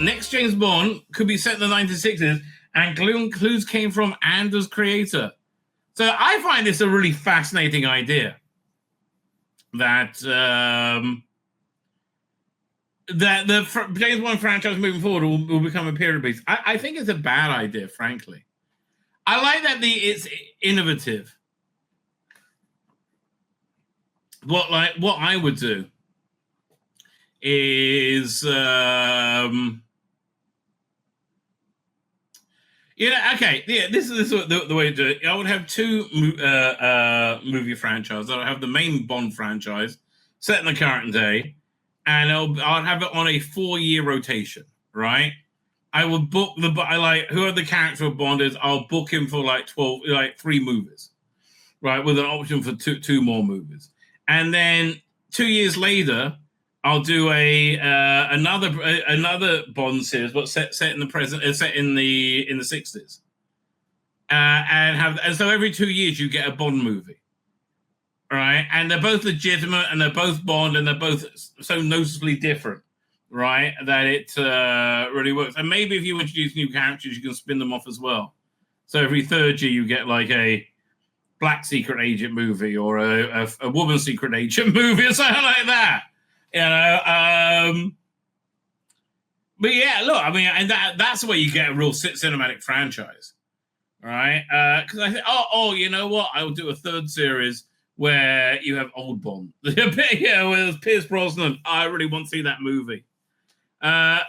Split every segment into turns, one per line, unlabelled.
next James Bond could be set in the 1960s, and clues came from Andor's creator. So I find this a really fascinating idea that that the James Bond franchise moving forward will become a period piece. I think it's a bad idea, frankly. I like that it's innovative. What I would do is this is the way to do it. I would have two movie franchises. I would have the main Bond franchise set in the current day, and I'll have it on a 4-year rotation, right? I will book whoever the character of Bond is, I'll book him for 3 movies, right? With an option for two more movies. And then 2 years later, I'll do another Bond series, but set in the present, set in the 60s, and so every 2 years you get a Bond movie, right? And they're both legitimate, and they're both Bond, and they're both so noticeably different, right? That it really works. And maybe if you introduce new characters, you can spin them off as well. So every 3rd year you get like a black secret agent movie or a woman secret agent movie or something like that. But yeah, look, I mean, and that's where you get a real cinematic franchise, right? Because I think, you know what? I will do a 3rd series where you have old Bond, with Pierce Brosnan. I really want to see that movie. A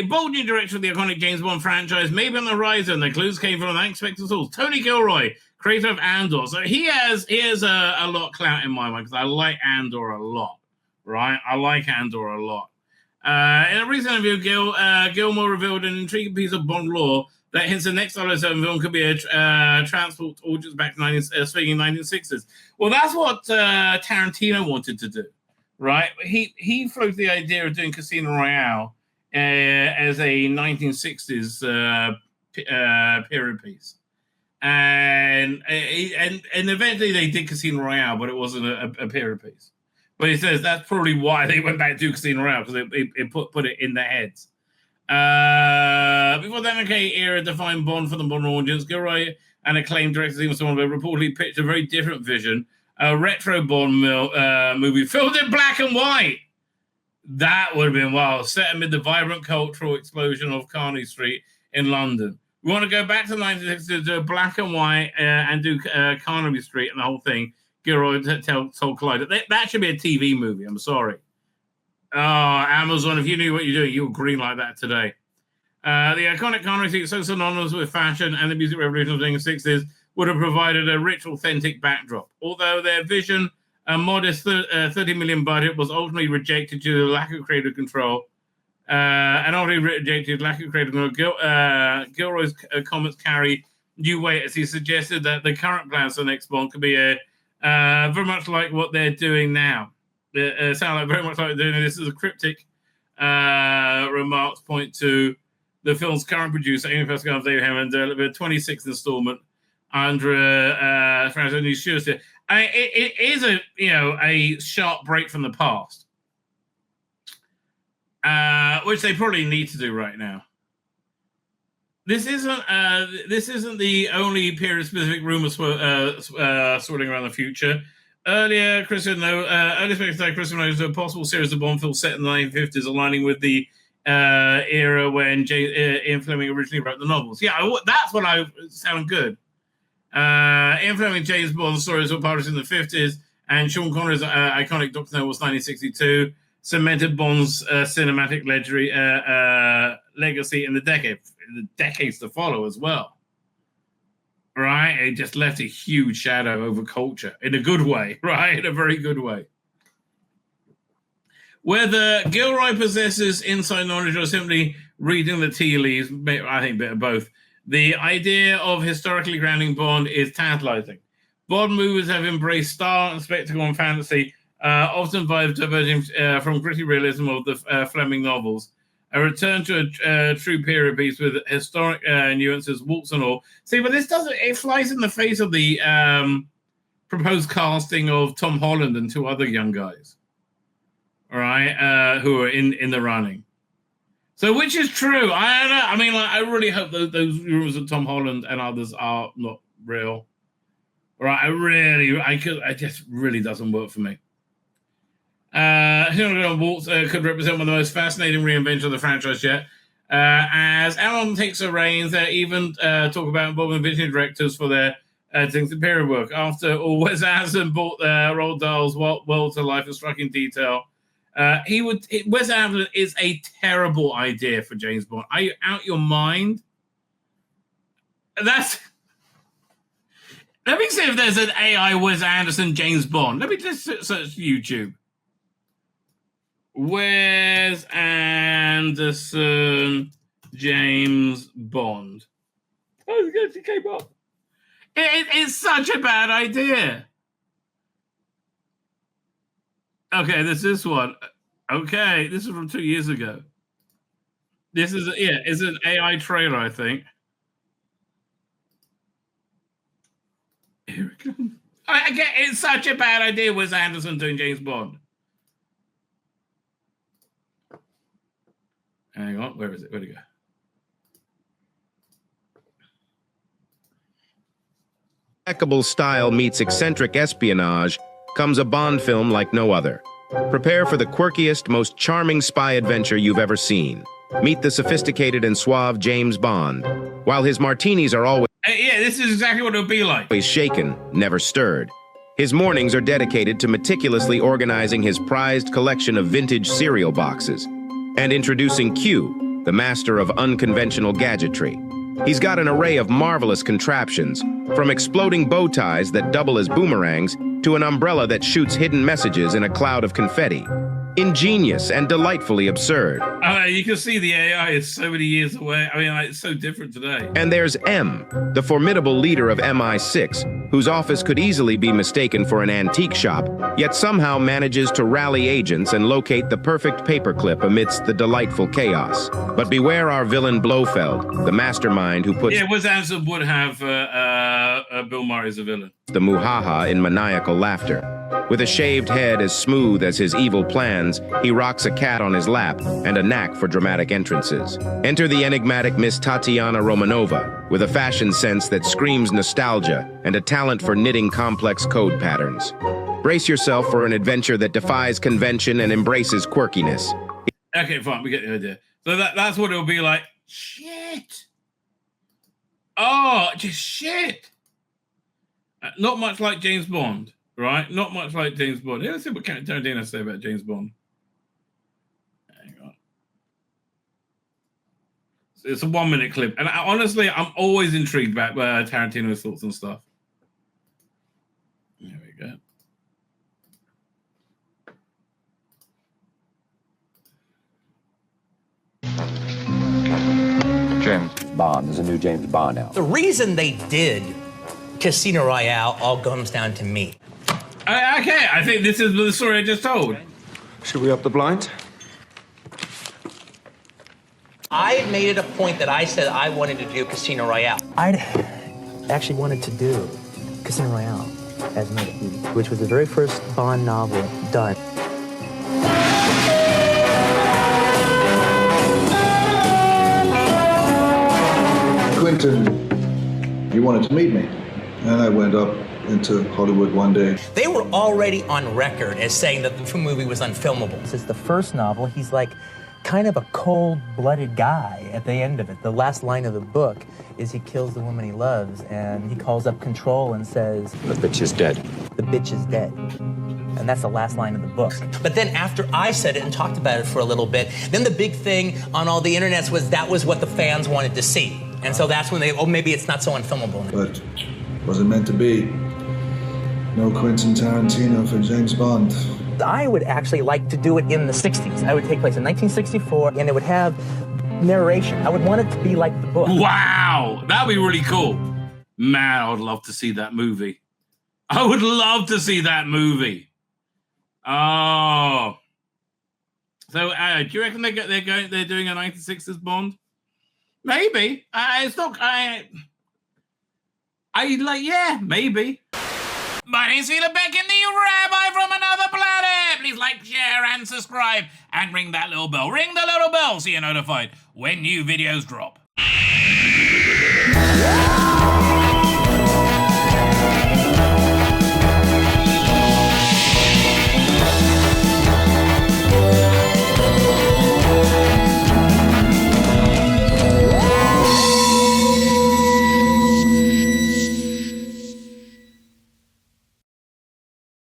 bold new direction of the iconic James Bond franchise may be on the horizon. The clues came from unexpected source. Tony Gilroy, creator of Andor. So he has a lot of clout in my mind because I like Andor a lot. Right, I like Andor a lot. In a recent interview, Gilmore revealed an intriguing piece of Bond lore that hints the next 007 film could be a transport audience back to 1960s. Well, that's what Tarantino wanted to do, right? He floated the idea of doing Casino Royale as a 1960s period piece, and eventually they did Casino Royale, but it wasn't a period piece. But he says that's probably why they went back to do Casino Royale, because it put it in their heads. Before the McKay era defined Bond for the modern audience, Gilroy and acclaimed director Steven Spielberg reportedly pitched a very different vision, a retro Bond movie filmed in black and white. That would have been wild, set amid the vibrant cultural explosion of Karney Street in London. We want to go back to the 1960s to do black and white and do Karney Street and the whole thing. Gilroy told Collider. That should be a TV movie. I'm sorry. Oh, Amazon, if you knew what you're doing, you would green like that today. The iconic Karney Street, so synonymous with fashion and the music revolution of the 1960s, would have provided a rich, authentic backdrop. Although their vision, a modest $30 million budget, was ultimately rejected due to the lack of creative control. Gilroy's comments carry new weight as he suggested that the current plans for the next Bond could be very much like what they're doing now. It sound like very much like they're doing this. Is a cryptic remarks point to the film's current producer, Amy Pascal, David Hammond, the 26th installment under Francis New Stewart. It is a sharp break from the past, which they probably need to do right now. This isn't the only period-specific rumors swirling around the future. Earlier, Chris noticed a possible series of Bond films set in the 1950s, aligning with the era when Ian Fleming originally wrote the novels. Yeah, that's what I sound good. Ian Fleming James Bond stories were published in the 50s, and Sean Connery's iconic Dr. No was 1962, cemented Bond's cinematic legacy in the decades to follow as well. Right? It just left a huge shadow over culture in a good way, right? In a very good way. Whether Gilroy possesses inside knowledge or simply reading the tea leaves, I think a bit of both, the idea of historically grounding Bond is tantalizing. Bond movies have embraced style and spectacle and fantasy, often by diverging from gritty realism of the Fleming novels. A return to a true period piece with historic nuances, warts and all. See, but this it flies in the face of the proposed casting of Tom Holland and 2 other young guys, all right, who are in the running. So which is true? I don't know. I mean, like, I really hope those rumors of Tom Holland and others are not real. Right? It just really doesn't work for me. Hildebrand Waltz could represent one of the most fascinating reinventions of the franchise yet. As Alan takes the reins, they even talk about involving visionary directors for their period work. After all, Wes Anderson brought Roald Dahl's world to life in striking detail. Wes Anderson is a terrible idea for James Bond. Are you out your mind? Let me see if there's an AI Wes Anderson James Bond. Let me just search YouTube. Wes Anderson James Bond. Oh, it came up. It's such a bad idea. Okay, this one. Okay, this is from 2 years ago. This is it's an AI trailer, I think. Here it comes. Again, it's such a bad idea. Wes Anderson doing James Bond. Hang on, where is it? Where'd it go?
Impeccable style meets eccentric espionage comes a Bond film like no other. Prepare for the quirkiest, most charming spy adventure you've ever seen. Meet the sophisticated and suave James Bond. While his martinis are always
this is exactly what it would be like.
Shaken, never stirred. His mornings are dedicated to meticulously organizing his prized collection of vintage cereal boxes and introducing Q, the master of unconventional gadgetry. He's got an array of marvelous contraptions, from exploding bow ties that double as boomerangs to an umbrella that shoots hidden messages in a cloud of confetti. Ingenious and delightfully absurd.
You can see the AI is so many years away. I mean, it's so different today.
And there's M, the formidable leader of MI6, whose office could easily be mistaken for an antique shop, yet somehow manages to rally agents and locate the perfect paperclip amidst the delightful chaos. But beware our villain Blofeld, the mastermind who puts...
Wes Anderson would have Bill Murray as a villain.
...the muhaha in maniacal laughter. With a shaved head as smooth as his evil plans, he rocks a cat on his lap and a knack for dramatic entrances. Enter the enigmatic Miss Tatiana Romanova, with a fashion sense that screams nostalgia and a talent for knitting complex code patterns. Brace yourself for an adventure that defies convention and embraces quirkiness.
Okay, fine, we get the idea. So that's what it'll be like. Shit. Oh, just shit. Not much like James Bond. Right? Not much like James Bond. Let's see what Tarantino say about James Bond. Hang on. So it's a 1 minute clip. And honestly, I'm always intrigued about Tarantino's thoughts and stuff. There we go.
James Bond. There's a new James Bond out.
The reason they did Casino Royale all comes down to me.
Okay, I think this is the story I just told.
Should we up the blind?
I made it a point that I said I wanted to do Casino Royale.
I actually wanted to do Casino Royale as a movie, which was the very first Bond novel done.
Quentin, he wanted to meet me, and I went up into Hollywood one day.
They were already on record as saying that the movie was unfilmable.
This is the first novel. He's like kind of a cold-blooded guy at the end of it. The last line of the book is he kills the woman he loves, and he calls up Control and says,
The bitch is dead.
The bitch is dead. And that's the last line of the book.
But then after I said it and talked about it for a little bit, then the big thing on all the internets was that was what the fans wanted to see. And so that's when maybe it's not so unfilmable.
But was it meant to be? No Quentin Tarantino for James Bond.
I would actually like to do it in the 60s. I would take place in 1964, and it would have narration. I would want it to be like the book.
Wow, that'd be really cool. Man, I would love to see that movie. I would love to see that movie. Oh. So, do you reckon they're doing a 1960s Bond? Maybe. It's not... yeah, maybe. My name's Tzvi Lebetkin, the Rabbi from another planet. Please like like, share, and subscribe. And ring that little bell. Ring the little bell so you're notified when new videos drop.